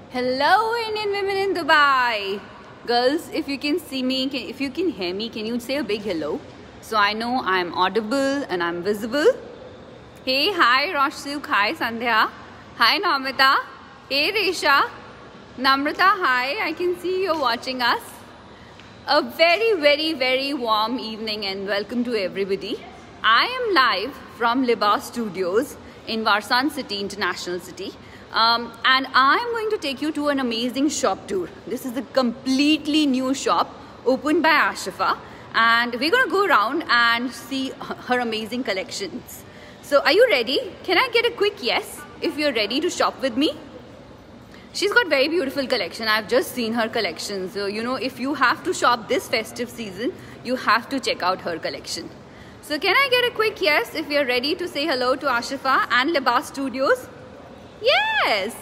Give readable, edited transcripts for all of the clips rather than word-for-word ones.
Hello, Indian women in Dubai. Girls, if you can see me, if you can hear me, can you say a big hello? So I know I'm audible and I'm visible. Hey, hi Roshsuk, hi Sandhya, hi Namita, hey Resha, Namrata, hi, I can see you're watching us. A very warm evening and welcome to everybody. I am live from Libas Studios in Varsan City, International City. And I'm going to take you to an amazing shop tour. This is a completely new shop opened by Ashifa, and we're going to go around and see her amazing collections. So are you ready? Can I get a quick yes if you're ready to shop with me? She's got very beautiful collection. I've just seen her collection. So, you know, if you have to shop this festive season, you have to check out her collection. So can I get a quick yes if you're ready to say hello to Ashifa and Libas Studios? Yes!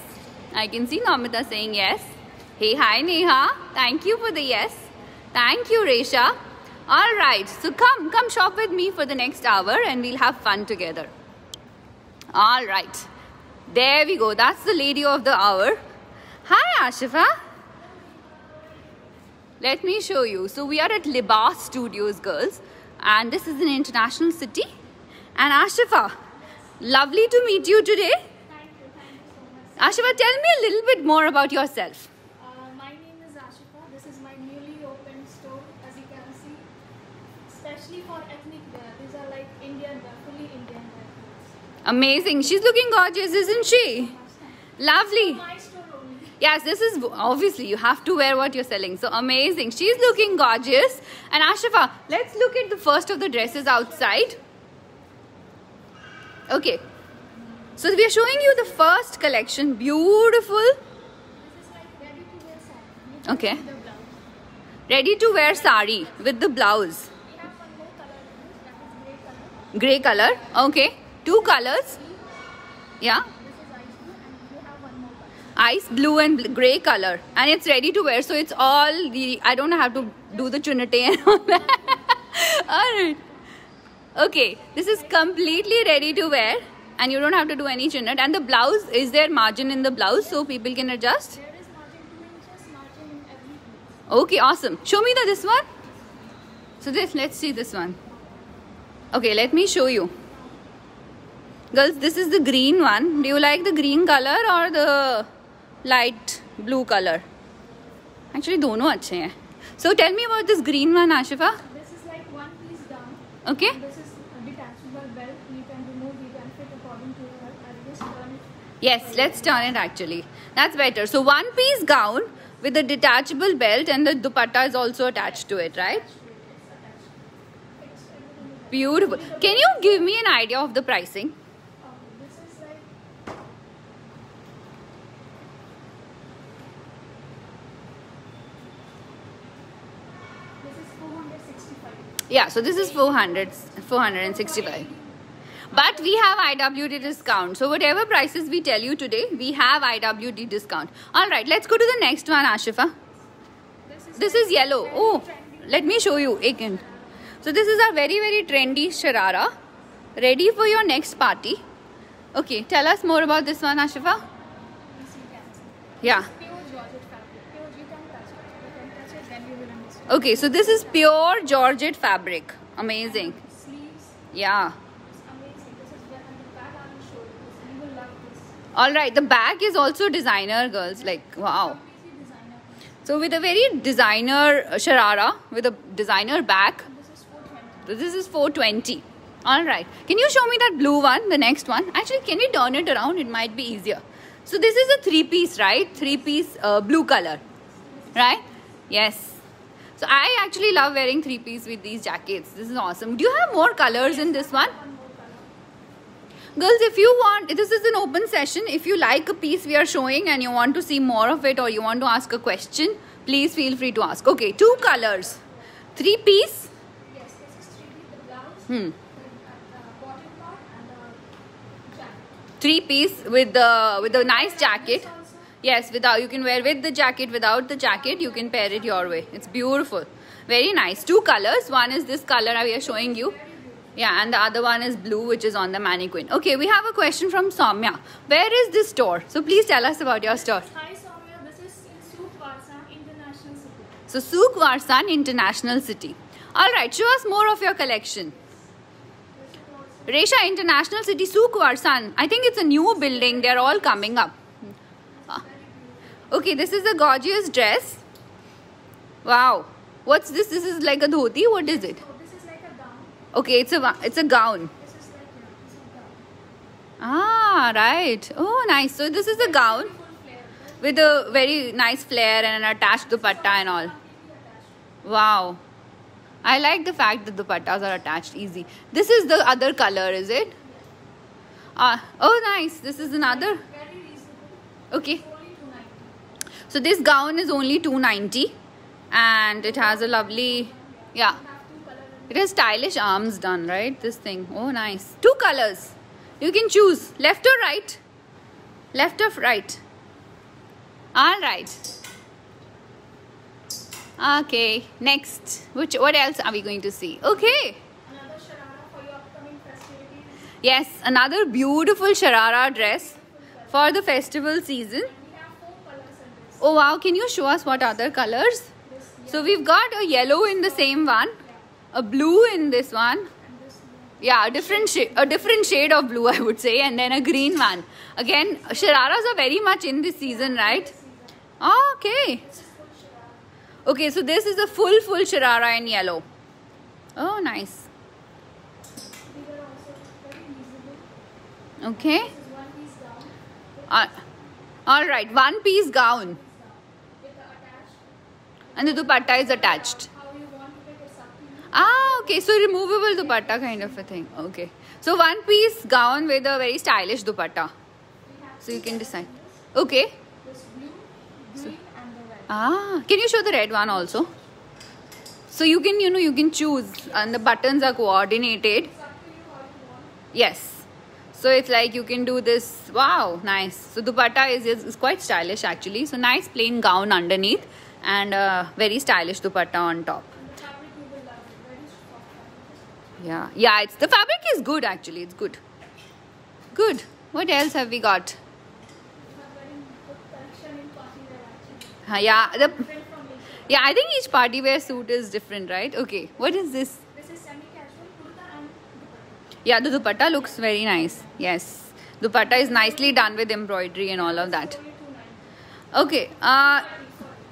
I can see Namita saying yes. Hey, hi Neha. Thank you for the yes. Thank you Resha. Alright, so come shop with me for the next hour and we'll have fun together. Alright, there we go. That's the lady of the hour. Hi Ashifa. Let me show you. So we are at Libas Studios, girls. And this is an international city. And Ashifa, lovely to meet you today. Thank you so much. Ashifa, tell me a little bit more about yourself. My name is Ashifa. This is my newly opened store, as you can see, especially for ethnic wear. These are like Indian wear, fully Indian wear. Amazing. She's looking gorgeous, isn't she? Lovely. My store only. Yes, this is obviously you have to wear what you're selling. So amazing. She's looking gorgeous. And Ashifa, let's look at the first of the dresses outside. Okay. So we are showing you the first collection. Beautiful. This is like ready-to-wear saree. Okay. The blouse. Ready to wear sari with the blouse. We have one more color in this, that is grey color. Grey color. Okay. Two colors. Yeah. This is ice blue, and you have one more color. Ice blue and grey color, and it's ready to wear, so it's all the I don't have to do the chunate and all that. Alright, okay, this is completely ready to wear and you don't have to do any chunat. And the blouse, is there margin in the blouse so people can adjust? There is margin 2 inches, margin in every piece. Okay, awesome. Show me this one. So let's see this one. Okay, let me show you. Girls, this is the green one. Do you like the green color or the light blue color? Actually, dono अच्छे हैं. So tell me about this green one, Ashifa. This is like one piece down. Okay. And this is a detachable belt. You can remove it and fit according to your health. I'll just turn it. Yes, let's turn it actually. That's better. So one piece gown with a detachable belt and the dupatta is also attached to it, right? Beautiful. Can you give me an idea of the pricing? This is like this is 465. Yeah, so this is 465. But we have IWD discount. So whatever prices we tell you today, we have IWD discount. Alright, let's go to the next one, Ashifa. This is yellow. Oh, let me show you again. So this is a very trendy sharara. Ready for your next party. Okay, tell us more about this one, Ashifa. Yeah. Pure Georgette fabric. Pure, you can touch it. You can touch it, then you will understand. Okay, so this is pure Georgette fabric. Amazing. Sleeves, Yeah. it's amazing. This is where and the back I will show you this. You will love this. Alright, the bag is also designer, girls. Like, wow. Completely designer. So with a very designer sharara, with a designer bag, This is 420. this is 420. Alright. Can you show me that blue one, the next one? Actually, can we turn it around? It might be easier. So this is a three-piece, right? Three-piece blue color. Right? Yes. So I actually love wearing three-piece with these jackets. This is awesome. Do you have more colors in this one? One more color. Girls, if you want, this is an open session. If you like a piece we are showing and you want to see more of it or you want to ask a question, please feel free to ask. Okay, two colors. Three-piece. Yes, this is 3D. The blouse, Hmm. the bottom part, and the jacket. Three-piece with the nice jacket. Yes, without you can wear with the jacket, without the jacket, you can pair it your way. It's beautiful. Very nice. Two colors. One is this color we are showing you. Yeah, and the other one is blue, which is on the mannequin. Okay, we have a question from Soumya. Where is this store? So please tell us about your store. Hi Soumya, Warsan International City. So Souk Warsan International City. Alright, show us more of your collection. Resha, International City, Souk Warsan. I think it's a new building. They're all coming up. Okay, this is a gorgeous dress. Wow. What's this? This is like a dhoti. What is it? So this is like a gown. Okay, it's a gown. This is like this is a gown. Ah, right. Oh, nice. So this is a gown Full flare. with a very nice flare and an attached dupatta and all. Completely attached. Wow. I like the fact that dupattas are attached easy. This is the other color, is it? Oh, nice. This is another. Very reasonable. Okay. It's only 290. So this gown is only 290 and it has a lovely, yeah. You have two colors. It has stylish arms done, right? This thing. Oh, nice. Two colors. You can choose left or right. Left or right. All right. Okay. Next. What else are we going to see? Okay. Another sharara for your upcoming festivities. Yes, another beautiful sharara dress for the festival season. And we have 4 colors in this. Oh wow, can you show us what other colors? This So we've got a yellow in the same one, a blue in this one. and this Yeah, a different shade of blue, I would say, and then a green one. Again, shararas are very much in this season, right? Oh, okay. is full sharara. Okay, so this is a full sharara in yellow. Oh, nice. These are also very reasonable. Okay. This is one piece gown All right, one piece gown, with the attached. and the dupatta is attached. How you want to make it up to you. Ah, okay, so removable dupatta kind of a thing. Okay, so one piece gown with a very stylish dupatta. We have So you can decide. this Okay. blue, green, and the red. Ah, can you show the red one also? So you can, you can choose, and the buttons are coordinated. It's up to you how you want. Yes. So it's like you can do this. Wow, nice. So dupatta is quite stylish actually. So nice plain gown underneath and very stylish dupatta on top. And the fabric you will love it. Very soft fabric. Yeah, yeah. It's the fabric is good actually. It's good. Good. What else have we got? You have very good collection in party wear actually. Yeah, Different from this. yeah. I think each party wear suit is different, right? Okay. What is this? This is semi-casual kurta and dupatta. Yeah, the dupatta looks very nice. Yes, dupatta is nicely done with embroidery and all of that. Only 290. Okay.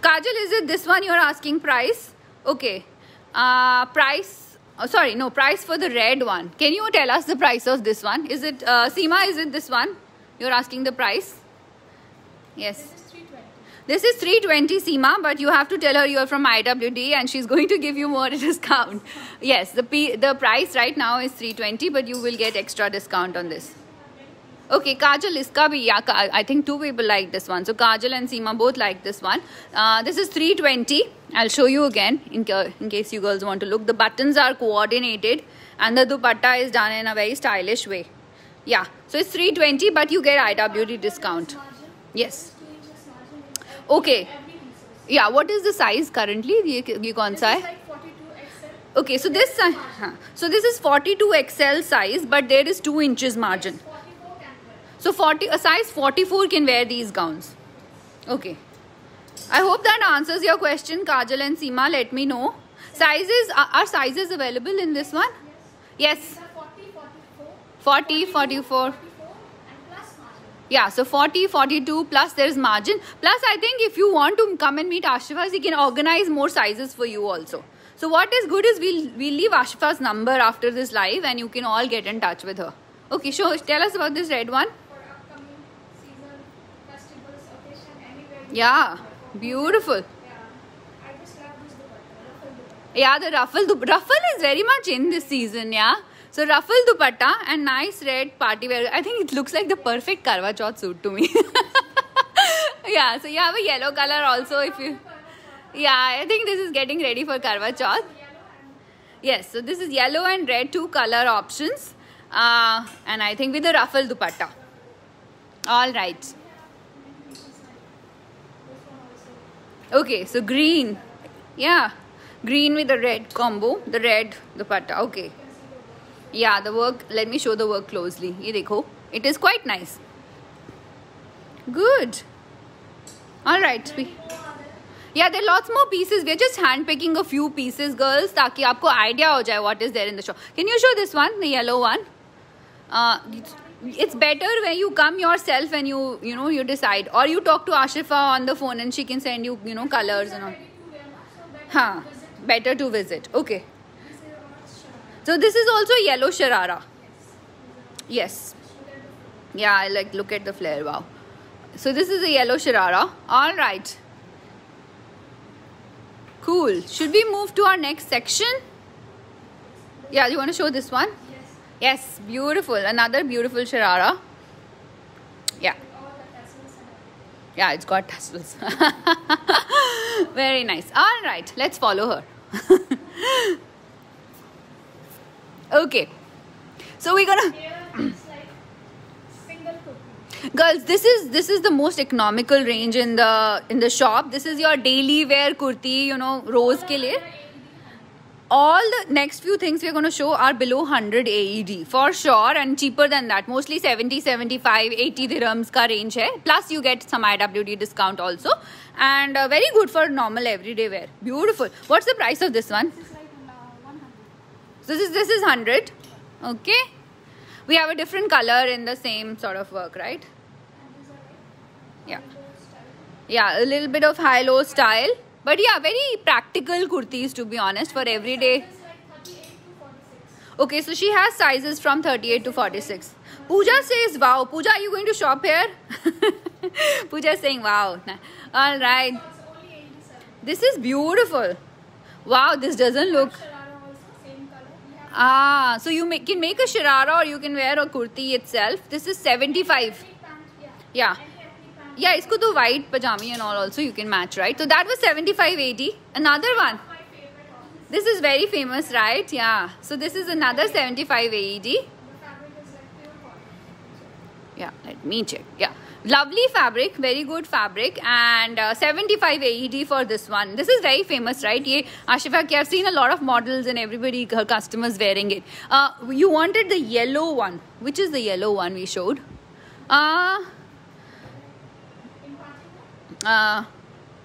Kajal, is it this one you're asking price? Okay. Price. Oh, sorry, no, price for the red one. Can you tell us the price of this one? Is it, Seema, is it this one? You're asking the price? Yes. This is 320. This is 320 Seema, but you have to tell her you're from IWD and she's going to give you more discount. Yes, the price right now is 320, but you will get extra discount on this. Okay, Kajal, iska bhi, yeah, I think 2 people like this one. So Kajal and Seema both like this one. This is 320. I'll show you again in case you girls want to look. The buttons are coordinated and the dupatta is done in a very stylish way. Yeah, so it's 320, but you get IWD discount. Margin. Yes. 2 inches margin. Okay. Every pieces. Yeah, what is the size currently? ये कौन This सा is है? like 42 XL. Okay, so this so this is 42 XL size, but there is 2 inches margin. 44 can wear. So a size 44 can wear these gowns. Okay. I hope that answers your question, Kajal and Seema. Let me know. Sizes are sizes available in this one? Yes. These are 40, 44. 40, 44. 44 and plus margin. Yeah, so 40, 42 plus there is margin. Plus I think if you want to come and meet Ashifa, he can organize more sizes for you also. So what is good is we'll leave Ashifa's number after this live and you can all get in touch with her. Okay, tell us about this red one. For upcoming season, festivals, occasion, anywhere. Yeah, beautiful. Yeah. I just love this dupatta, ruffle dupatta. Yeah, the ruffle is very much in this season, yeah. So ruffle dupatta and nice red party wear. I think it looks like the perfect Karwa Chauth suit to me. Yeah, so you have a yellow color also if you... Yeah, I think this is getting ready for Karwa Chauth. Yes, so this is yellow and red, 2 color options. And I think with the ruffle dupatta. All right. Okay, so green. Yeah, green with the red combo. The red dupatta. Okay. Yeah, the work. Let me show the work closely. Ye dekho. It is quite nice. Good. All right. Yeah, there are lots more pieces. We're just hand picking a few pieces, girls, ताकि आपको idea हो जाए what is there in the shop. Can you show this one, the yellow one? It's better when you come yourself and you decide, or you talk to Ashifa on the phone and she can send you colors and all. Huh, better to visit. Okay. So this is also yellow sharara. Yes. Yeah, I like, look at the flare. Wow. So this is a yellow sharara. All right. Cool. Should we move to our next section? Yeah, you want to show this one? Yes, beautiful. Another beautiful sharara. Yeah. Yeah, it's got tassels. Very nice. All right, let's follow her. Okay. So we're gonna. Girls, this is the most economical range in the shop. This is your daily wear kurti, rose ke liye. All the next few things we're going to show are below 100 AED for sure, and cheaper than that. Mostly 70, 75, 80 dirhams ka range hai. Plus you get some IWD discount also, and very good for normal everyday wear. Beautiful. What's the price of this one? This is like 100. So this is 100. Okay. We have a different color in the same sort of work, right? And these are like Yeah. high-low style. Yeah, a little bit of high-low style. But yeah, very practical kurtis, to be honest, for everyday. This is like 38 to 46. Okay, so she has sizes from 38 to 46. Pooja says, wow. Pooja, are you going to shop here? Pooja is saying, wow. All right. It's only 87. This is beautiful. Wow, this doesn't look... Sharara also, same color. We have So you can make a sharara, or you can wear a kurti itself. This is 75. ethnic pant, Yeah. Any ethnic pant. Yeah, isko to white pajami and all also you can match, right? So that was 75.80. Another one. My favorite one. This is very famous, right? Yeah. So this is another 75 AED. The fabric is like pure cotton. Yeah, let me check. Yeah. Lovely fabric, very good fabric, and 75 AED for this one. This is very famous, right? Ye Ashifa ki, I've seen a lot of models and everybody, her customers wearing it. You wanted the yellow one. Which is the yellow one we showed?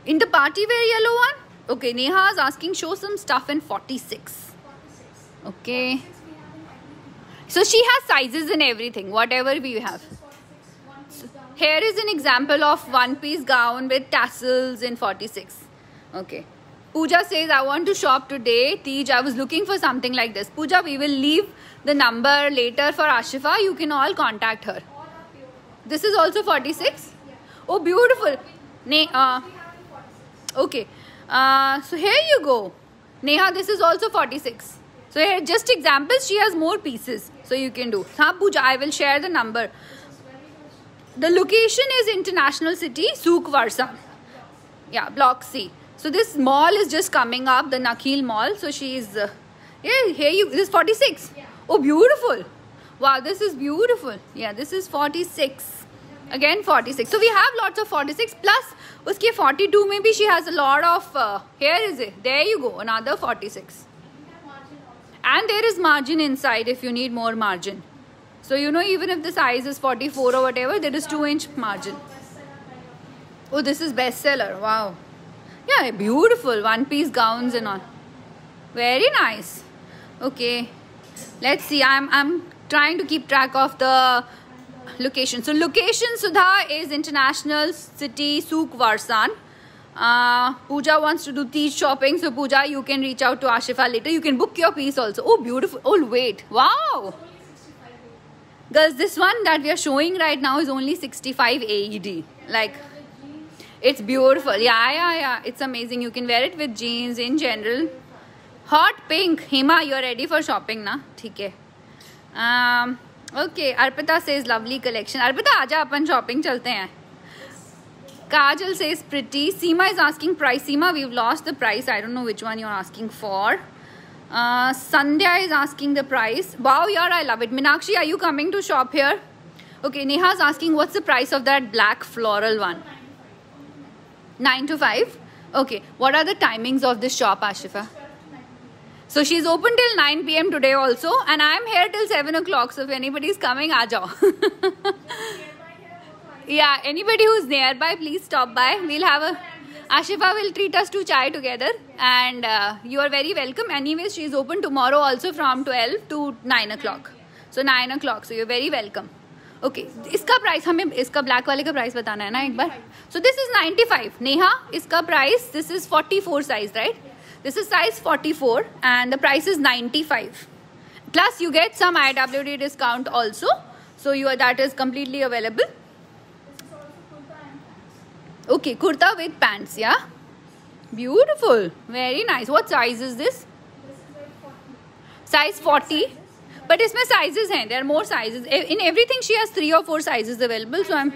In the party wear yellow one? Okay, Neha is asking, show some stuff in 46. 46. Okay. 46 we have in everything. So she has sizes in everything, whatever we have. This is 46. One piece down. Here is an example of one-piece gown with tassels in 46. Okay. Pooja says, I want to shop today. Tej, I was looking for something like this. Pooja, we will leave the number later for Ashifa. You can all contact her. All are pure cotton. This is also 46? Yeah. Oh, beautiful. We have in 46. Okay. So here you go. Neha, this is also 46. So here, just examples, she has more pieces. So you can do. Haan, Pooja, I will share the number. This is very much. The location is International City, Souk Varsa. Yeah, Block C. So this mall is just coming up, the Nakheel Mall. So she's, yeah, here you, this is 46. Yeah. Oh, beautiful. Wow, this is beautiful. Yeah, this is 46. Again 46. So we have lots of 46 plus uske 42 maybe she has a lot of, here is it. There you go, another 46. We have margin also. And there is margin inside if you need more margin. So even if the size is 44 or whatever, there is 2-inch margin. Bestseller kind of. Oh, this is bestseller. Wow. Yeah, beautiful. One-piece gowns and all. Very nice. Okay. Let's see. I'm trying to keep track of the location. So location, Sudha, is International City, Souk Varsan. Pooja wants to do Tej shopping. So Pooja, you can reach out to Ashifa later. You can book your piece also. Oh, beautiful. Oh, wait. Wow. Only 65. Girls, this one that we are showing right now is only 65 AED. Like, it's beautiful. Yeah. It's amazing. You can wear it with jeans in general. Hot pink. Hema, you're ready for shopping, na? Okay. Okay. Arpita says lovely collection. Arpita, aaja apan shopping chalte hain. Kajal says pretty. Seema is asking price. Seema, we've lost the price. I don't know which one you're asking for. Sandhya is asking the price. Wow, yeah, I love it. Minakshi, are you coming to shop here? Okay, Neha is asking what's the price of that black floral one? 9 to 5. Okay, what are the timings of this shop, Ashifa? So she's open till 9 p.m. today also, and I'm here till 7 o'clock. So if anybody's coming, aa jao. Yeah, anybody who's nearby, please stop by. We'll have a Ashifa will treat us to chai together, and you are very welcome. Anyways, she is open tomorrow also from 12 to 9 o'clock. So 9 o'clock. So you're very welcome. Okay, इसका price हमें इसका black वाले का price बताना है ना एक बार. So this is 95. Neha, इसका price, this is 44 size, right? This is size 44 and the price is 95. Plus you get some IWD discount also. So that is completely available. Okay, kurta with pants, yeah? Beautiful. Very nice. What size is this? Size 40. But इसमें sizes हैं. There are more sizes. In everything she has 3 or 4 sizes available. So I'm...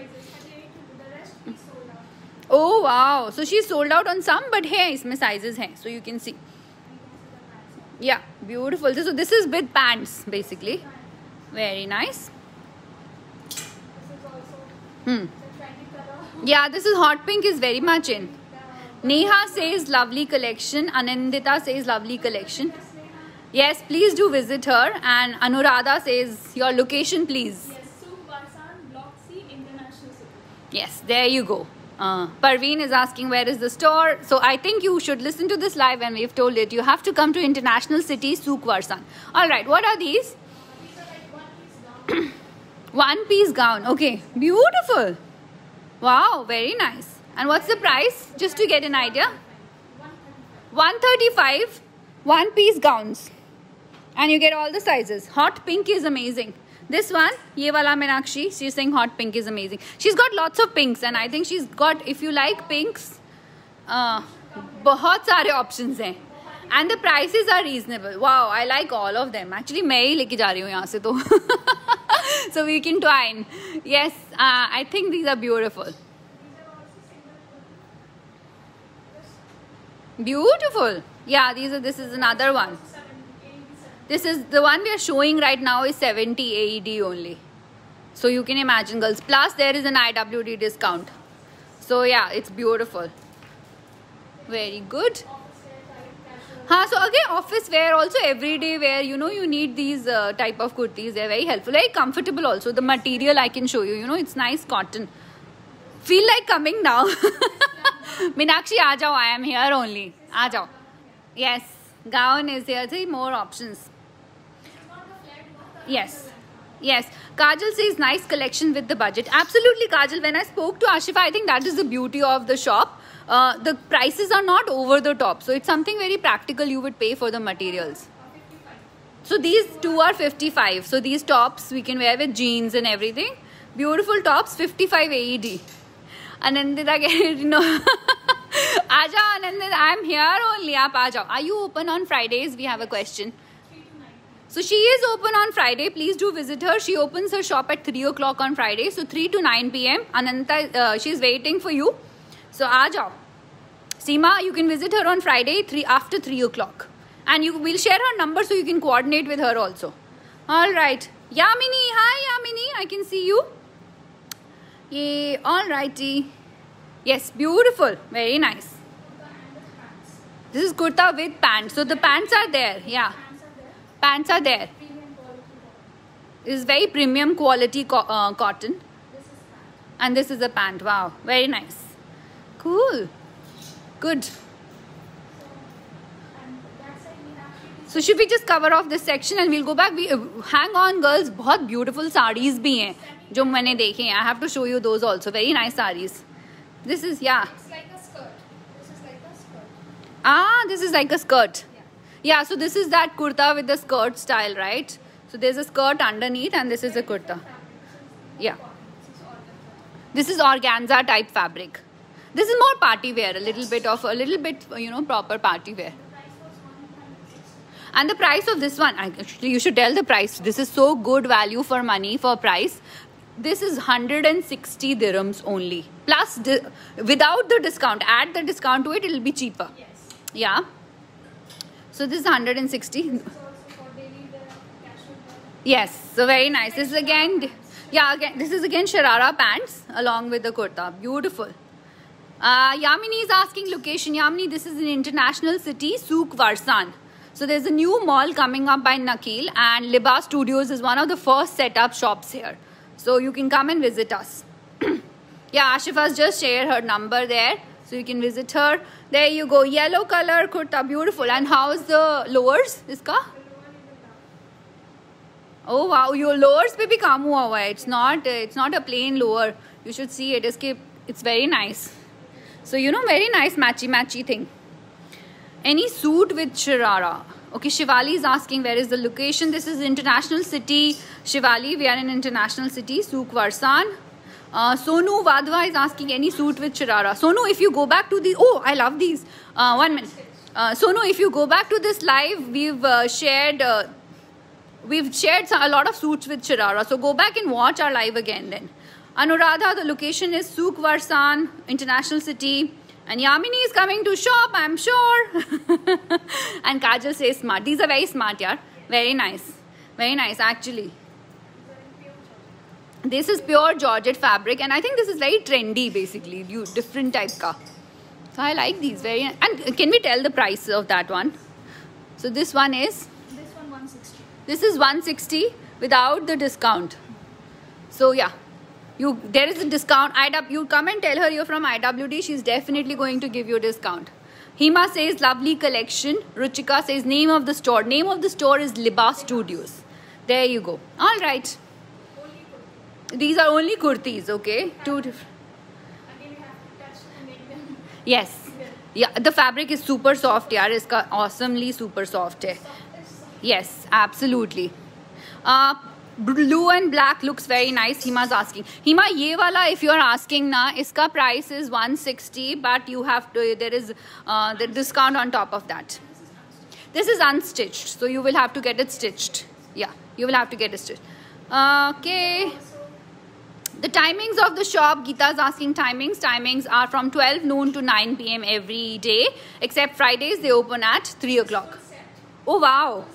Oh wow. So she's sold out on some, but here इसमें sizes हैं. So you can see. Yeah, beautiful. So this is with pants basically. Very nice. Yeah, this is hot pink is very much in. Neha says lovely collection. Anandita says lovely collection. Yes, please do visit her. And Anuradha says your location, please. Yes, Souk Warsan, Block C, International City. Yes, there you go. Parveen is asking where is the store. So I think you should listen to this live and we've told it. You have to come to International City, Souk Warsan. Alright, what are these? These are like one-piece gown. One-piece gown. Okay, beautiful. Wow, very nice. And what's the price? Just to get an idea. 135 one-piece gowns. And you get all the sizes. Hot pink is amazing. This one, ye wala Meenakshi, she's saying hot pink is amazing. She's got lots of pinks and I think she's got, if you like pinks, बहुत सारे options हैं. And the prices are reasonable. Wow, I like all of them. Actually, मैं ही लेके जा रही हूँ यहाँ से तो. So we can twine. Yes, I think these are beautiful. Beautiful. Yeah, this is another one. This is the one we are showing right now is 70 AED only. So you can imagine, girls. Plus there is an IWD discount. So yeah, it's beautiful. Very good. So again, office wear also, everyday wear, you know, you need these type of kurtis. They're very helpful, very comfortable also. The material I can show you, you know, it's nice cotton. Feel like coming now. Meenakshi, aa jao, I am here only. Aa jao. Yes, gown is here. See, more options. Yes. Yes. Kajal says nice collection with the budget. Absolutely, Kajal. When I spoke to Ashifa, I think that is the beauty of the shop. The prices are not over the top. So it's something very practical you would pay for the materials. So these two are 55. So these tops we can wear with jeans and everything. Beautiful tops, 55 AED. Anandita, you know. Aja, Anandita, I'm here only. Aap aa jao. Are you open on Fridays? We have a question. So she is open on Friday. Please do visit her. She opens her shop at 3 o'clock on Friday. So 3 to 9 p.m. Ananta, she's waiting for you. So aa jao. Seema, you can visit her on Friday after 3 o'clock. And we'll share her number so you can coordinate with her also. Alright. Yamini, hi Yamini. I can see you. Yay. Alrighty. Yes, beautiful. Very nice. This is kurta with pants. So the pants are there. Yeah. Pants are there. This is very premium quality cotton. And this is a pant. Wow. Very nice. Cool. Good. So should we just cover off this section and we'll go back? Hang on, girls. बहुत beautiful sarees भी हैं जो मैंने देखे हैं. I have to show you those also. Very nice sarees. This is, yeah. It's like a skirt. This is like a skirt. Ah, this is like a skirt. Yeah, so this is that kurta with the skirt style, right? So there's a skirt underneath and this is a kurta. Yeah. This is organza type fabric. This is more party wear, a little bit, you know, proper party wear. And the price of this one, actually you should tell the price. This is so good value for money for price. This is 160 dirhams only. Plus, without the discount, add the discount to it, it'll be cheaper. Yes. Yeah. So this is 160. This is also for daily wear, casual wear. Yes. So very nice. This is again, yeah, again, this is again Sharara pants along with the kurta. Beautiful. Yamini is asking location. Yamini, this is an international city, Souk Warsan. So there's a new mall coming up by Nakil and Libas Studios is one of the first set up shops here. So you can come and visit us. Yeah, Ashifa's just shared her number there. So you can visit her. There you go. Yellow color kurta, beautiful. And how's the lowers? Iska? Oh wow, your lowers पे भी काम हुआ हुआ है. It's not a plain lower. You should see it. It's very nice. So you know, very nice matchy thing. Any suit with Sharara? Okay, Shivali is asking where is the location. This is International City, Shivali. We are in International City, Souk Varsan. Sonu Vadva is asking any suit with Sharara. Sonu, if you go back to the... Oh, I love these. 1 minute. Sonu, if you go back to this live, we've shared a lot of suits with Sharara. So go back and watch our live again then. Anuradha, the location is Souk Varsan, International City. And Yamini is coming to shop, I'm sure. And Kajal says smart. These are very smart, yaar. Very nice. Very nice, actually. This is pure Georgette fabric. And I think this is very trendy, basically. Different type ka. So I like these. Very. And can we tell the price of that one? So this one is? This one 160. This is 160 without the discount. So yeah. There is a discount. You come and tell her you're from IWD. She's definitely going to give you a discount. Hima says lovely collection. Ruchika says name of the store. Name of the store is Libas Studios. There you go. All right. These are only kurtis, okay? Two different. Again, you have to touch and make them. Yes. Yeah, the fabric is super soft, yaar. Iska awesomely super soft hai. Yes, absolutely. Blue and black looks very nice. Hima's asking. Hima, ye wala, if you are asking na, iska price is 160, but you have to, there is the discount on top of that. This is unstitched, so you will have to get it stitched. Yeah, you will have to get it stitched. Okay. The timings of the shop, Geeta's asking timings. Timings are from 12 noon to 9 p.m. every day, except Fridays they open at 3 o'clock. Oh wow.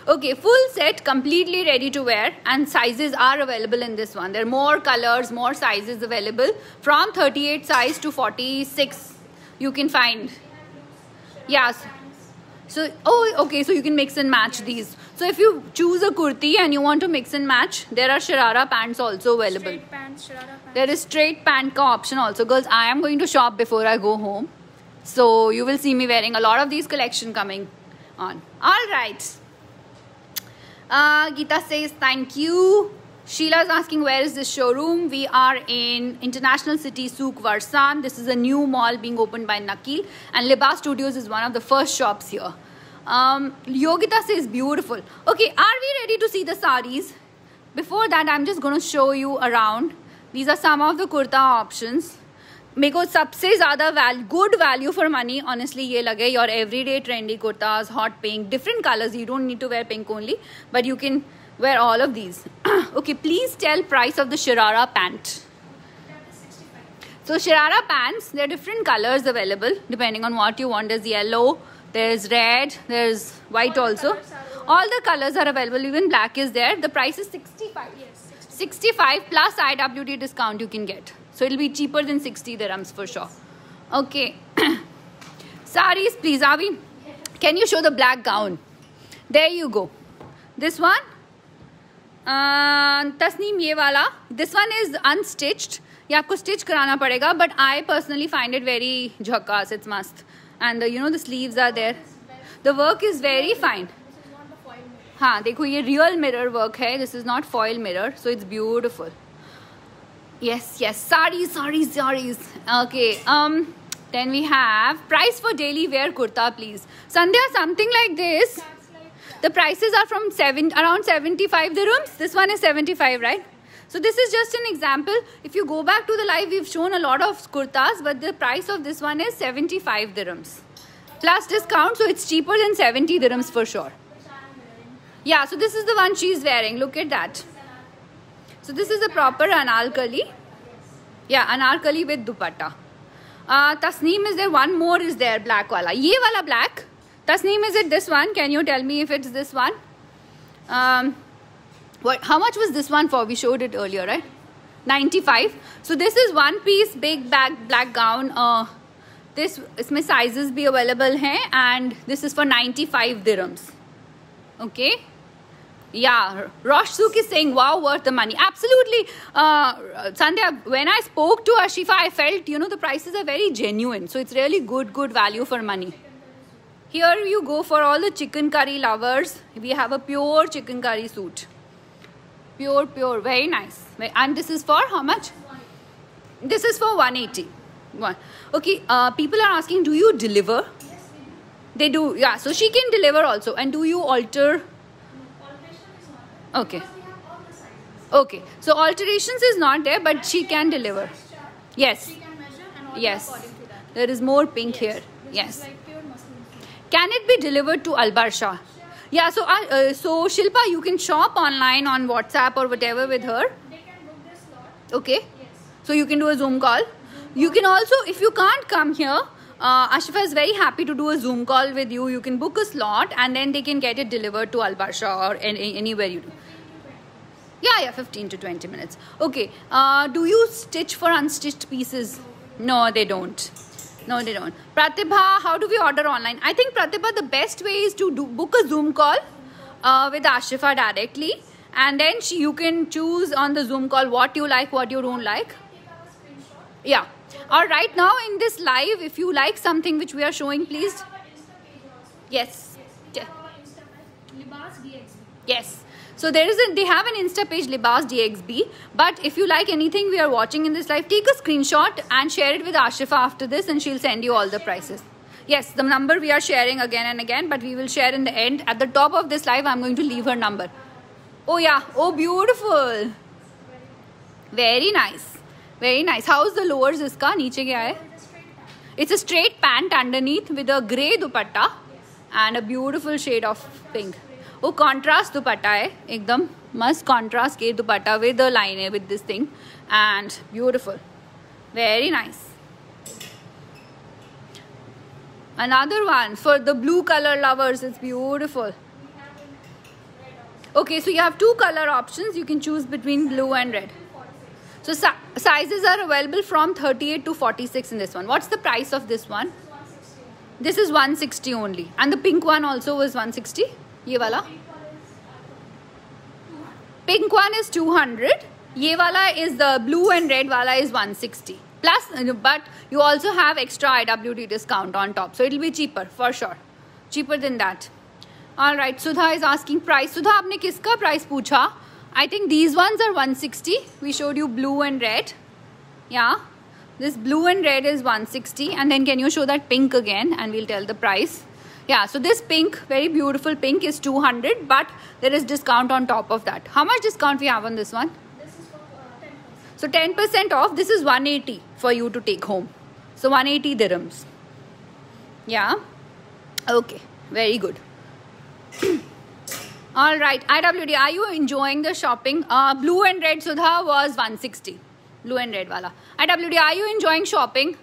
Okay, full set, completely ready to wear, and sizes are available in this one. There are more colors, more sizes available from 38 size to 46. You can find. Yes. So, okay, so you can mix and match these. So if you choose a kurti and you want to mix and match, there are Sharara pants also available. Straight pants, Sharara pants. There is straight pant ka option also. Girls, I am going to shop before I go home. So you will see me wearing a lot of these collection coming on. All right. Geeta says thank you. Sheila is asking where is this showroom. We are in International City, Souk Varsan. This is a new mall being opened by Nakil, and Libas Studios is one of the first shops here. Yogita says beautiful. Okay, are we ready to see the saris? Before that, I'm just going to show you around. These are some of the kurta options. मेरे को सबसे ज़्यादा good value for money honestly ये लगे your everyday trendy kurtas, hot pink, different colors. You don't need to wear pink only, but you can wear all of these. Okay, please tell price of the Sharara pant. So Sharara pants, there are different colors available depending on what you want. There's yellow, there's red, there's white also. All the colors are available. Even black is there. The price is 65. Yes, 65 plus IWD discount you can get. So it'll be cheaper than 60 dirhams for sure. Okay. Saris, please, Avi. Can you show the black gown? There you go. This one. Tasneem, ye wala. This one is unstitched. ये आपको stitch कराना पड़ेगा. But I personally find it very jhakas. It's must. And you know the sleeves are there. The work is very fine. हाँ देखो ये real mirror work है. This is not foil mirror. So it's beautiful. Yes, yes. Saris. Okay. Then we have price for daily wear kurta, please. Sandhya, something like this. The prices are from around 75 dirhams. This one is 75, right? So this is just an example. If you go back to the live, we've shown a lot of kurtas, but the price of this one is 75 dirhams. Plus discount, so it's cheaper than 70 dirhams for sure. Yeah, so this is the one she's wearing. Look at that. So this is a proper anarkali. Yeah, anarkali with dupatta. Tasneem is there. One more is there. Black wala. Ye wala black. Tasneem, is it this one? Can you tell me if it's this one? How much was this one for? We showed it earlier, right? 95. So this is one piece big black gown. Isme sizes bhi available hain, and this is for 95 dirhams. Okay. Yeah, Rosh Suk is saying, wow, worth the money. Absolutely. Sandhya, when I spoke to Ashifa, I felt, you know, the prices are very genuine. So it's really good value for money. Here you go for all the chicken curry lovers. We have a pure chicken curry suit. Pure, very nice. And this is for how much? This is for 180. Okay, people are asking, do you deliver? Yes, we do. They do, yeah. So she can deliver also. And do you alter? Alteration is not there. Okay. Because we have all the sizes. Okay. So alterations is not there, but she can deliver. Size chart. Yes. She can measure and order Yes. according to that. There is more pink here. This Yes. is like pure muslin silk. Can it be delivered to Albarsha? Yeah, so Shilpa, you can shop online on WhatsApp or whatever with her. They can book this slot. Okay. Yes. So you can do a Zoom call. You can also, if you can't come here, Ashifa is very happy to do a Zoom call with you. You can book a slot and then they can get it delivered to Albarsha or anywhere you do. 15 to 20 minutes. Okay. Do you stitch for unstitched pieces? No, they don't. No, they don't. Pratibha, how do we order online? I think, Pratibha, the best way is to book a Zoom call with Ashifa directly. And then you can choose on the Zoom call what you like, what you don't like. Take our screenshot. Yeah. Or right now in this live, if you like something which we are showing, please. We have our Insta page also. Yes. Yes. We have our Insta page. Libas DXB. Yes. So they have an Insta page, Libas DXB. But if you like anything we are watching in this live, take a screenshot and share it with Ashifa after this and she'll send you all the prices. Yes, the number we are sharing again and again, but we will share in the end. At the top of this live, I'm going to leave her number. Oh yeah. Oh, beautiful. Very nice. Very nice. How's the lowers iska? Niche kya hai? It's a straight pant underneath with a grey dupatta and a beautiful shade of pink. Oh, contrast dupatta hai. Ekdam must contrast ke dupatta with the line with this thing. And beautiful. Very nice. Another one for the blue color lovers. It's beautiful. Okay, so you have two color options. You can choose between blue and red. So sizes are available from 38 to 46 in this one. What's the price of this one? This is 160 only. And the pink one also was 160. Ye wala? Pink one is 200. Ye wala is the blue and red wala is 160. Plus, but you also have extra IWD discount on top. So it'll be cheaper for sure. Cheaper than that. Alright, Sudha is asking price. Sudha, aapne kiska price pucha? I think these ones are 160. We showed you blue and red. Yeah. This blue and red is 160. And then can you show that pink again? And we'll tell the price. Yeah. So this pink, very beautiful pink is 200. But there is discount on top of that. How much discount we have on this one? This is for 10%. So 10% off. This is 180 for you to take home. So 180 dirhams. Yeah. Okay. Very good. All right, IWD, are you enjoying the shopping? Blue and red Sudha was 160. Blue and red wala. IWD, are you enjoying shopping?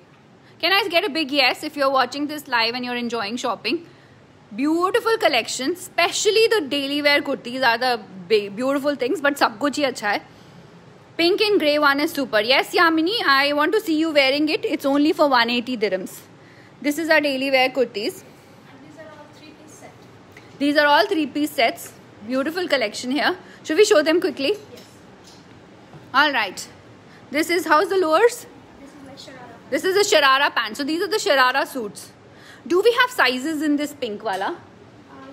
Can I get a big yes if you're watching this live and you're enjoying shopping? Beautiful collection, especially the daily wear kurtis are the beautiful things, but sab kuch hi acha hai. Pink and grey one is super. Yes, Yamini, I want to see you wearing it. It's only for 180 dirhams. This is our daily wear kurtis. These are all three-piece sets. Beautiful collection here. Should we show them quickly? Yes. All right. This is, how's the lowers? This is like sharara. This is a sharara pant. So these are the sharara suits. Do we have sizes in this pink wala?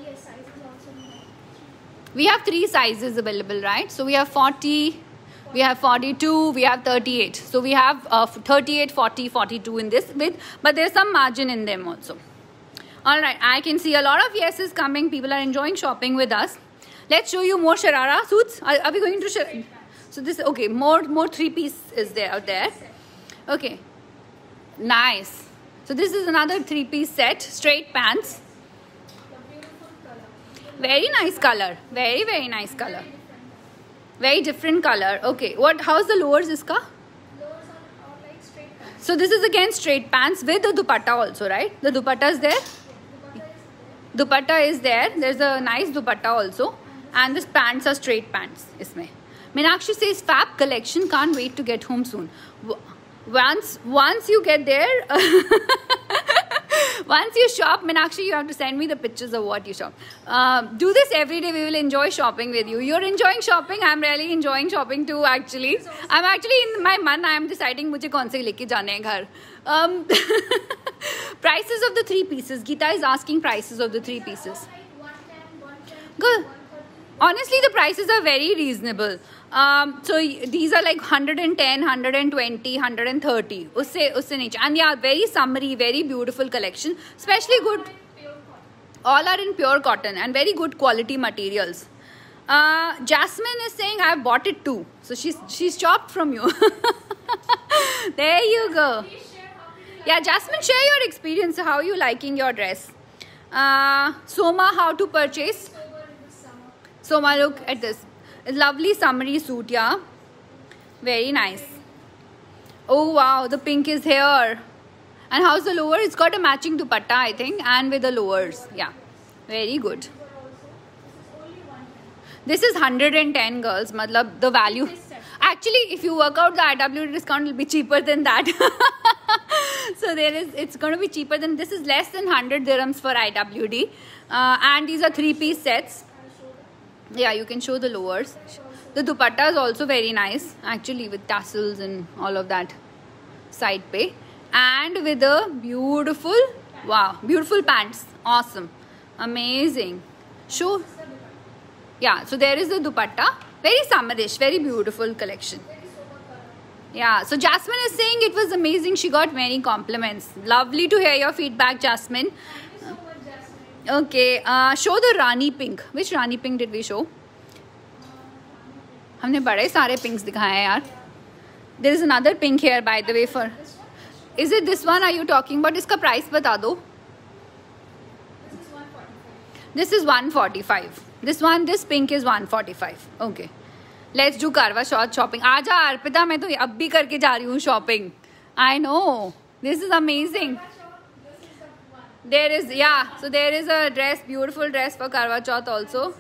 Yes, sizes also we have. We have 3 sizes available, right? So we have 40, we have 42, we have 38. So we have 38, 40, 42 in this with, but there's some margin in them also. All right, I can see a lot of yeses coming. People are enjoying shopping with us. Let's show you more sharara suits. Are we going to sharara? So this, okay, more 3-piece is there out there. Okay, nice. So this is another 3-piece set, straight pants. Very nice color. Very, very nice color. Very different color. Okay, how's the lowers iska? Lowers are like straight pants. So this is again straight pants with the dupatta also, right? The dupatta is there? Dupatta is there. There's a nice dupatta also. And these pants are straight pants. Isme. Meenakshi says, fab collection. Can't wait to get home soon. Once you get there, Once you shop, Meenakshi, you have to send me the pictures of what you shop. Do this every day. We will enjoy shopping with you. You're enjoying shopping. I'm really enjoying shopping too, actually. I'm actually in my मन. I'm deciding मुझे कौन से लेके जाने हैं घर. Prices of the 3 pieces. Geeta is asking prices of the 3 pieces. Good. Honestly, the prices are very reasonable. So these are like 110, 120, 130. Usse niche. And yeah, very summery, very beautiful collection. Especially good. All are in pure cotton and very good quality materials. Jasmine is saying I have bought it too. So she's shopped from you. There you go. Yeah, Jasmine, share your experience. How are you liking your dress? Soma, how to purchase? Soma, look at this. A lovely summery suit, yeah. Very nice. Oh wow, the pink is here. And how's the lower? It's got a matching dupatta, I think, and with the lowers. Yeah, very good. This is 110, girls. Matlab, the value. Actually, if you work out the IWD discount, it will be cheaper than that. So it's going to be cheaper than this. Is less than 100 dirhams for IWD. And these are 3-piece sets. Yeah, you can show the lowers. The dupatta is also very nice, actually, with tassels and all of that side pay. And with a beautiful, wow, beautiful pants. Awesome. Amazing. Show. Yeah, so there is the dupatta. Very summerish, very beautiful collection. Yeah, so Jasmine is saying it was amazing. She got many compliments. Lovely to hear your feedback, Jasmine. Okay, show the Rani pink. Which Rani pink did we show? हमने बड़े सारे pinks दिखाए हैं यार. There is another pink here, by the way. For is it this one? Are you talking about? इसका price बता दो. This is 145. This pink is 145. Okay. Let's do Karwa Chauth shopping. आजा अर्पिता, मैं तो अब भी करके जा रही हूँ shopping. I know. This is amazing. There is, yeah, so there is a dress, beautiful dress for Karwa Chauth also.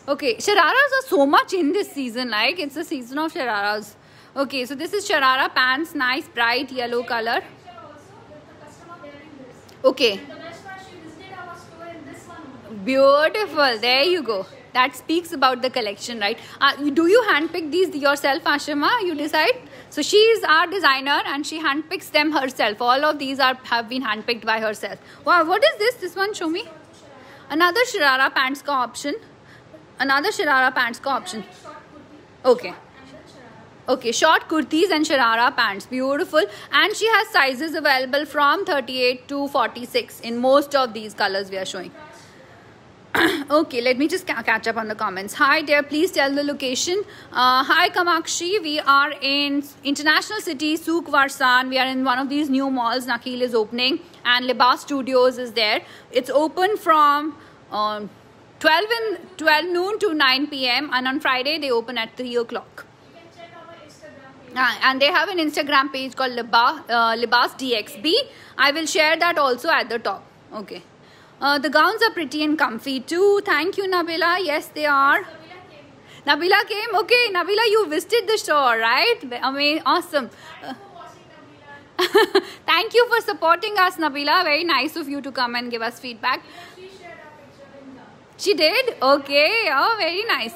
Okay, shararas are so much in this season, like it's the season of shararas. Okay, so this is sharara pants, nice bright yellow color. Okay. Beautiful, there you go. That speaks about the collection, right? Do you handpick these yourself, Ashima? You decide? So she is our designer and she handpicks them herself. All of these have been handpicked by herself. Wow, what is this? This one, show me. Another sharara pants ka option. Another sharara pants ka option. Okay. Okay, short kurtis and sharara pants. Beautiful. And she has sizes available from 38 to 46 in most of these colors we are showing. Okay, let me just catch up on the comments. Hi there, please tell the location. Hi Kamakshi, we are in International City, Souk Varsan. We are in one of these new malls Nakheel is opening, and Libas Studios is there. It's open from 12 noon to 9 p.m. and on Friday they open at 3 o'clock. You can check our Instagram page. And they have an Instagram page called Libas DXB. I will share that also at the top. Okay. The gowns are pretty and comfy too. Thank you, Nabila. Yes, they are. Nabila came. Okay, Nabila, you visited the store, right? Amazing. Awesome. Thank you for supporting us, Nabila. Very nice of you to come and give us feedback. She shared our picture in the... She did? Okay. Oh, very nice.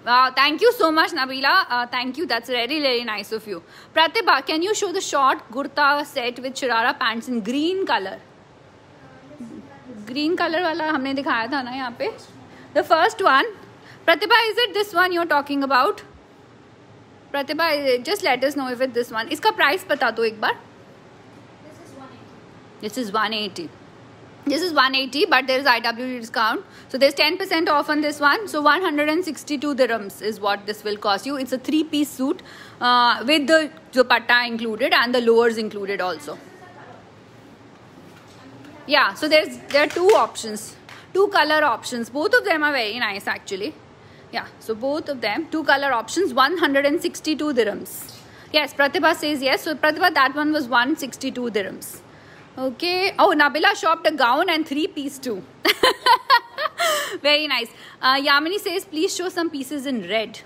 Wow, thank you so much, Nabila. Thank you. That's really, really nice of you. Pratibha, can you show the short kurta set with sharara pants in green color? Green color वाला हमने दिखाया था ना यहाँ पे. The first one. Pratibha, is it this one you're talking about? Pratibha, just let us know if it's this one. इसका price बता दो एक बार. This is 180. This is 180, but there is IWD discount. So there's 10% off on this one. So 162 dirhams is what this will cost you. It's a 3-piece suit with the dupatta included and the lowers included also. Yeah, so there are 2 options, 2 color options. Both of them are very nice actually. Yeah, so both of them, 2 color options, 162 dirhams. Yes, Pratibha says yes. So Pratibha, that one was 162 dirhams. Okay. Oh, Nabila shopped a gown and 3-piece too. Very nice. Yamini says, please show some pieces in red.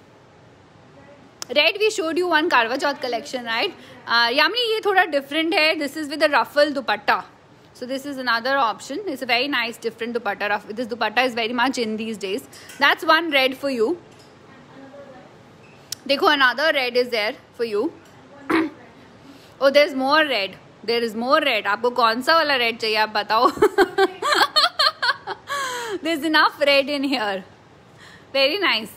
Red we showed you one Karwa Chauth collection, right? Yamini, ये थोड़ा different है. This is with a ruffle dupatta. So this is another option. It's a very nice different dupatta. This dupatta is very much in these days. That's one red for you. देखो, another red is there for you. Oh, there's more red. There is more red. आपको कौन सा वाला red चाहिए आप बताओ. There's enough red in here. Very nice.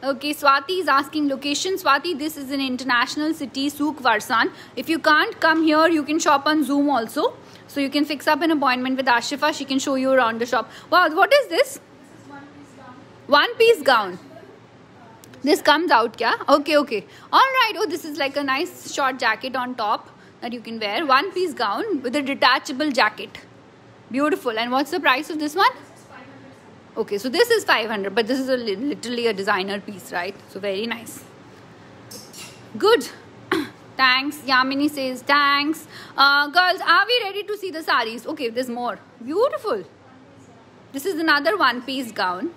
Okay, Swati is asking location. Swati, this is an international city, Souk Varsan. If you can't come here, you can shop on Zoom also. So you can fix up an appointment with Ashifa. She can show you around the shop. Wow, what is this? This is one-piece gown. One-piece gown. This comes out, kya? Okay, okay. All right. Oh, this is like a nice short jacket on top that you can wear. One-piece gown with a detachable jacket. Beautiful. And what's the price of this one? This is 500. Okay, so this is 500, but this is literally a designer piece, right? So very nice. Good. Thanks. Yamini says thanks. Girls, are we ready to see the saris? Okay, there's more. Beautiful. This is another one-piece gown.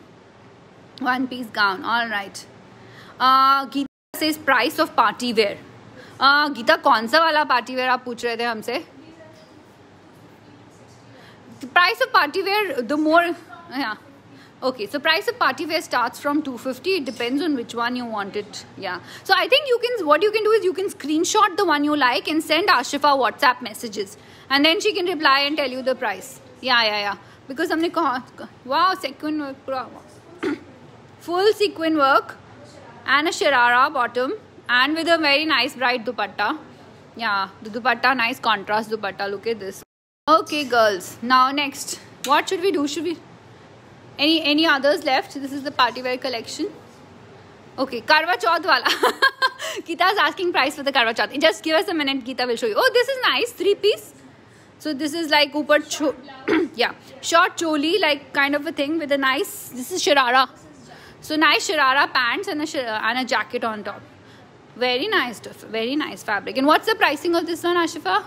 One-piece gown. All right. Geeta says price of party wear. Geeta, कौन सा वाला party wear आप पूछ रहे थे हमसे? The price of party wear, the more, yeah. Okay, so price of party wear starts from 250. It depends on which one you want it. Yeah. So I think what you can do is you can screenshot the one you like and send Ashifa WhatsApp messages, and then she can reply and tell you the price. Yeah. Because हमने कहा, wow, sequin work पूरा, full sequin work and a sharara bottom and with a very nice bright dupatta. Yeah, the dupatta, nice contrast dupatta. Look at this. Okay, girls. Now next, what should we do? Should we any others left? This is the party wear collection. Okay, Karwa Chauth wala. Geeta is asking price for the Karwa Chauth. Just give us a minute. Geeta will show you. Oh, this is nice, 3-piece. So this is like upar yeah, short choli, like kind of a thing with a nice. This is sharara. So nice sharara pants and a jacket on top. Very nice stuff. Very nice fabric. And what's the pricing of this one, Ashifa?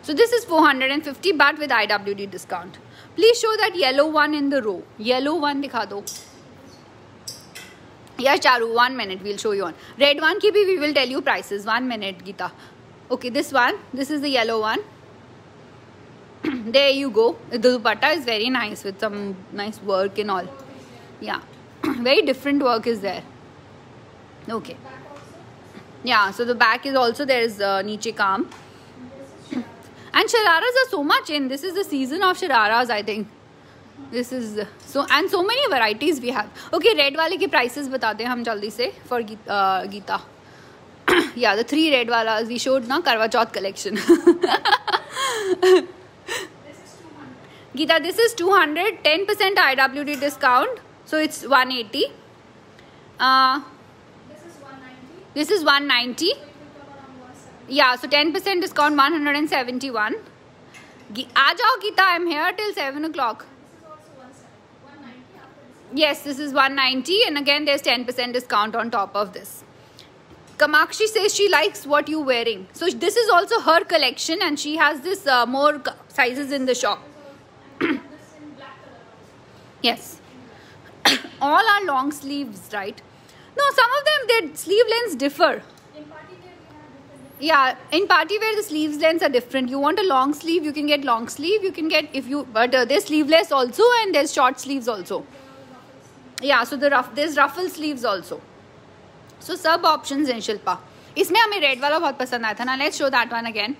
So this is 450, but with IWD discount. Please show that yellow one in the row. Yellow one dikha do. Yeah, Charu, 1 minute. We'll show you on. Red one ki bhi we will tell you prices. 1 minute, Geeta. Okay, this one. This is the yellow one. There you go. The dupatta is very nice with some nice work and all. Yeah. Very different work is there. Okay. Yeah, so the back is also there is niche kam. And shararas are so much in. This is the season of shararas, I think. This is so, and so many varieties we have. Okay, red wale ke prices batate hain hum jaldi se for Geeta. Yeah, the 3 red walas we showed na Karwa Chauth collection. Geeta, this is 200, 10% IWD discount, so it's 180. This is 190. This is 190. So it will come around 170. Yeah, so 10% discount 171. Aa jao Geeta, I'm here till 7 o'clock. This is also 190 after this. Yes, this is 190, and again there's 10% discount on top of this. Kamakshi says she likes what you're wearing. So this is also her collection, and she has this more sizes in the shop. This in black color also. Yes. All are long sleeves, right? No, some of them, their sleeve lengths differ. In party wear we have different. Yeah, in party wear the sleeves lengths are different. You want a long sleeve, you can get long sleeve. You can get, if you, but there's sleeveless also, and there's short sleeves also. Yeah, so there's ruffle sleeves also. So sub options in Shilpa. इसमें हमें red वाला बहुत पसंद आया था ना. Let's show that one again.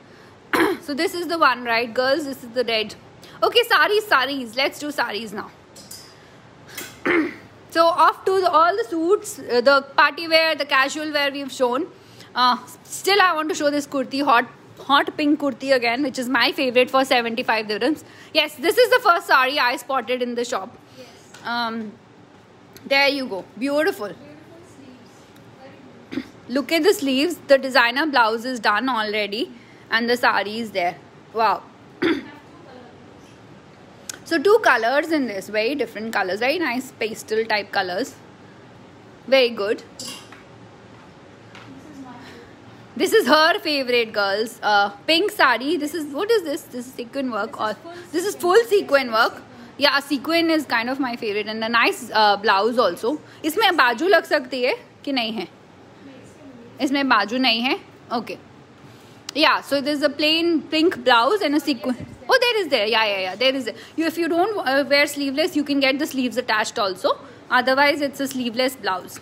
So this is the one, right, girls? This is the red. Okay, saris. Let's do saris now. So off to all the suits, the party wear, the casual wear we've shown. Still, I want to show this kurti, hot pink kurti again, which is my favorite for 75 dirhams. Yes, this is the first sari I spotted in the shop. Yes. There you go. Beautiful. Beautiful sleeves. Very beautiful. Look at the sleeves. The designer blouse is done already, and the sari is there. Wow. So 2 colors in this, very different colors, very nice pastel type colors. Very good. This is my favorite. This is her favorite, girls. Pink sari. This is, what is this? This is sequin work, or this is full sequin work. Yeah, sequin is kind of my favorite and a nice blouse also. इसमें बाजू लग सकती है कि नहीं है? इसमें बाजू नहीं है. Okay. Yeah, so there's a plain pink blouse and a sequin. Oh, there is there. Yeah. There is. If you don't wear sleeveless, you can get the sleeves attached also. Otherwise, it's a sleeveless blouse.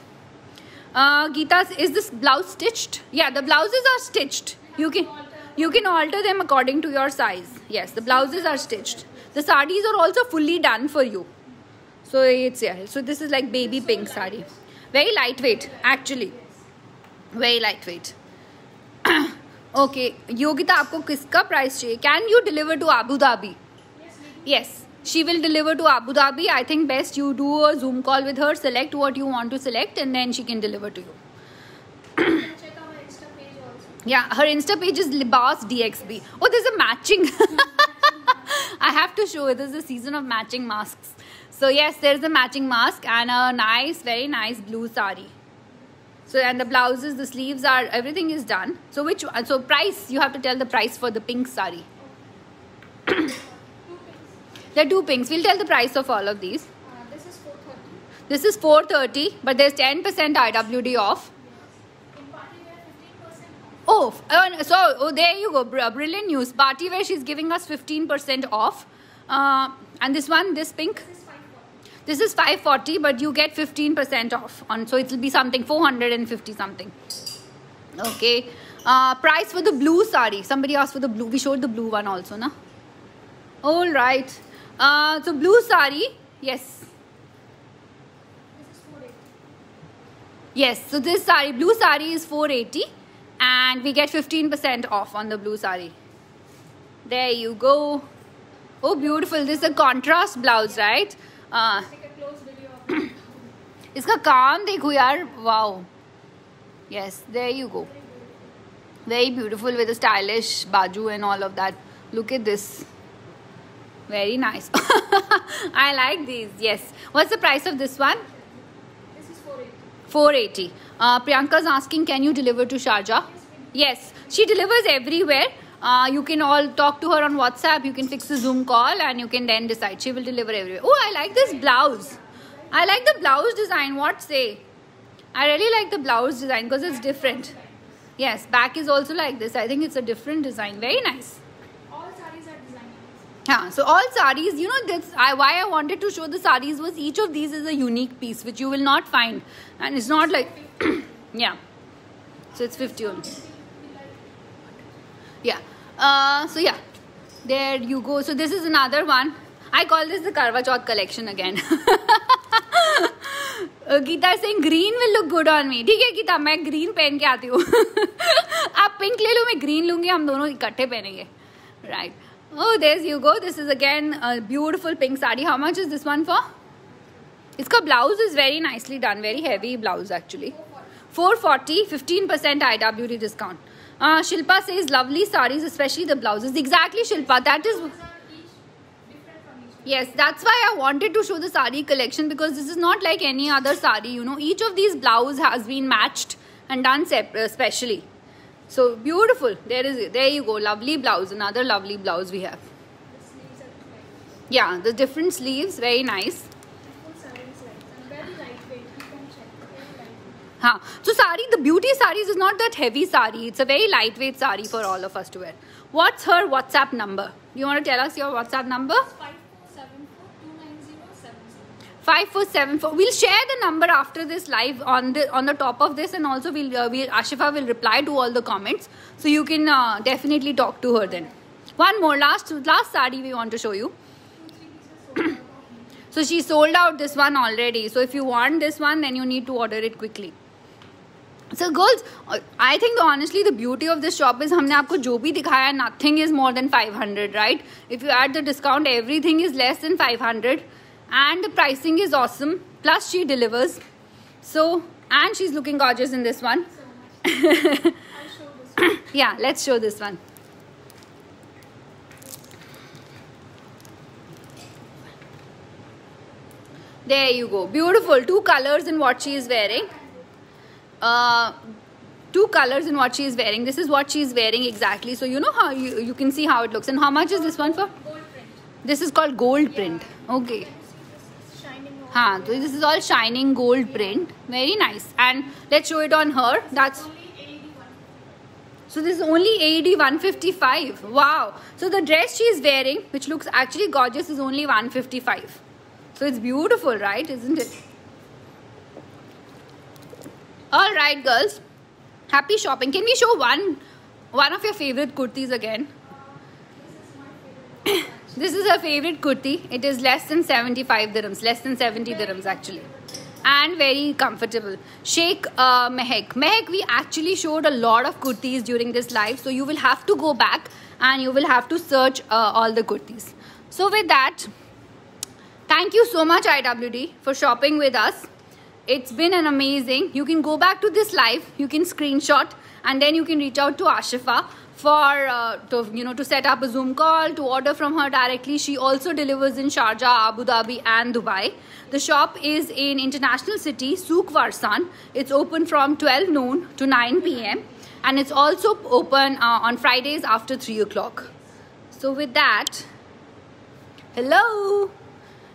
Geeta, is this blouse stitched? Yeah, the blouses are stitched. You can alter them according to your size. Yes, the blouses are stitched. The sarees are also fully done for you. So it's So this is like baby pink saree. Very lightweight, actually. Very lightweight. Okay, Yogita, आपको किसका price चाहिए? Can you deliver to Abu Dhabi? Yes, she will deliver to Abu Dhabi. I think best you do a Zoom call with her, select what you want to select, and then she can deliver to you. Check out my Insta page also. Yeah, her Insta page is Libas DXB. Oh, there's a matching. I have to show it. This is the season of matching masks. So yes, there's a matching mask and a nice, very nice blue sari. So and the blouses, the sleeves are, everything is done. So which one? So price, you have to tell the price for the pink sari. There are two pinks. We'll tell the price of all of these. This is 430. This is 430, but there's 10% IWD off. In party wear 15% off. Oh, there you go. Brilliant news. Party wear, she's giving us 15% off. And this one, this pink? This is 540. This is 540, but you get 15% off. So it will be something 450 something. Okay. Price for the blue sari. Somebody asked for the blue. We showed the blue one also, na? All right. So blue sari. Yes. This is 480. Yes. So this sari, blue sari is 480. And we get 15% off on the blue sari. There you go. Oh, beautiful. This is a contrast blouse, right? Take a close video of it. इसका काम देखो यार. Wow. Yes, there you go. Very beautiful with a stylish baju and all of that. Look at this. Very nice. I like these. Yes. What's the price of this one? This is 480. 480. Priyanka's asking, can you deliver to Sharjah? Yes, she delivers everywhere. You can all talk to her on WhatsApp. You can fix a Zoom call and you can then decide. She will deliver everywhere. Oh, I like this blouse. I like the blouse design. What say? I really like the blouse design because it's different. Yes, back is also like this. I think it's a different design. Very nice. All sarees are designers. Yeah, so all sarees, you know, why I wanted to show the sarees was each of these is a unique piece which you will not find. And it's not like, yeah. So it's 50 only. Yeah. So yeah, there you go. So this is another one. I call this the Karwa Chauth collection again. Geeta is saying green will look good on me. ठीक है गीता, मैं green पहन के आती हूँ. आप pink ले लो, मैं green लूँगी, हम दोनों इकट्ठे पहनेंगे. Right. Oh, there you go. This is again a beautiful pink sari. How much is this one for? इसका blouse is very nicely done. Very heavy blouse actually. 440, 15% IWD discount. Shilpa says lovely saris, especially the blouses. Exactly, Shilpa. That is. These are each different from each other. Yes, that's why I wanted to show the sari collection because this is not like any other sari. You know, each of these blouse has been matched and done specially. So beautiful. There you go. Lovely blouse. Another lovely blouse we have. The sleeves are different. Yeah, the different sleeves. Very nice. Full sarees like and very lightweight. You can check. Very lightweight. Huh. So sari, the beauty saris is not that heavy sari. It's a very lightweight sari for all of us to wear. What's her WhatsApp number? You want to tell us your WhatsApp number? 54742907. 5474. We'll share the number after this live on the top of this, and also Ashifa will reply to all the comments, so you can definitely talk to her then. One more last sari we want to show you. 2-3 pieces sold out. So she sold out this one already. So if you want this one, then you need to order it quickly. So girls, I think honestly the beauty of this shop is हमने आपको जो भी दिखाया, nothing is more than 500, right? If you add the discount, everything is less than 500, and the pricing is awesome. Plus she delivers. So, and she's looking gorgeous in this one. So much. I'll show this one. Yeah, let's show this one. There you go. Beautiful. 2 colors in what she is wearing. 2 colors in what she is wearing. This is what she is wearing exactly. So you know how you can see how it looks. And how much is this one for? Gold print. This is called gold print. Okay. Shining over. Haan, so this is all shining gold print. Very nice. And let's show it on her. That's Only AED one. so this is only AED 155. Wow. So the dress she is wearing, which looks actually gorgeous, is only 155. So it's beautiful, right? Isn't it? All right, girls. Happy shopping. Can we show one of your favorite kurtis again? This is her favorite kurti. It is less than 75 dirhams. Less than 70 dirhams actually. And very comfortable. Sheikh Mehek. Mehek, we actually showed a lot of kurtis during this live. So you will have to go back and you will have to search all the kurtis. So with that, thank you so much IWD for shopping with us. It's been an amazing. You can go back to this live. You can screenshot and then you can reach out to Ashifa for to set up a Zoom call, to order from her directly. She also delivers in Sharjah, Abu Dhabi and Dubai. The shop is in International City, Souk Warsan. It's open from 12 noon to 9 p.m. and it's also open on Fridays after 3 o'clock. So with that, hello.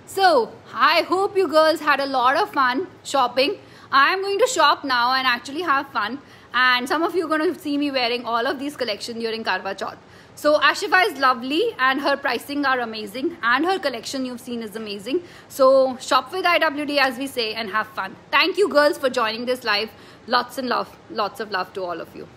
So I hope you girls had a lot of fun shopping. I'm going to shop now and actually have fun. And some of you are going to see me wearing all of these collections during Karwa Chauth. So Ashifa is lovely and her pricing are amazing. And her collection you've seen is amazing. So shop with IWD as we say and have fun. Thank you girls for joining this live. Lots of love to all of you.